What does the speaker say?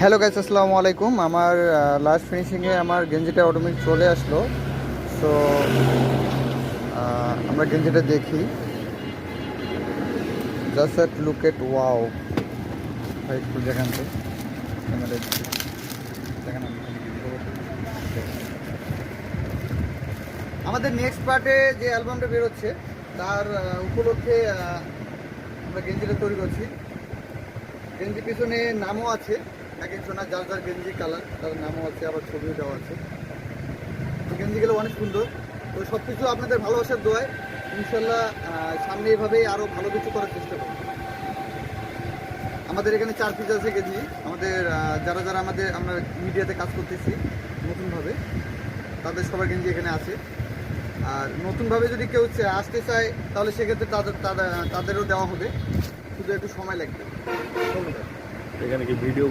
Hello guys, আসসালামু আলাইকুম। আমার লাস্ট ফিনিশিংয়ে আমার গেঞ্জিটা অটোমেটিক চলে আসলো। সো আমরা গেঞ্জিটা দেখি। Just at look at wow. ভাই একটু দেখান তো ক্যামেরা, দেখেন। আমাদের নেক্সট পার্টে যে অ্যালবামটা বেরোচ্ছে তার উপলক্ষে আমরা গেঞ্জিটা তৈরি করছি। গেঞ্জি পিছনে নামও আছে, এক একজনের যার যার গেঞ্জি কালার তার নামও আছে, আবার ছবিও দেওয়া আছে। তো গেঞ্জিগুলো অনেক সুন্দর। তো সব কিছু আপনাদের ভালোবাসার দোয়ায় ইনশাল্লাহ সামনে এভাবেই আরও ভালো কিছু করার চেষ্টা করব। আমাদের এখানে 4 পিস আছে গেঞ্জি। আমাদের যারা যারা আমরা মিডিয়াতে কাজ করতেছি নতুনভাবে, তাদের সবার গেঞ্জি এখানে আছে। আর নতুনভাবে যদি কেউ আসতে চায় তাহলে সেক্ষেত্রে তাদেরও দেওয়া হবে, শুধু একটু সময় লাগবে। এখানে কি ভিডিও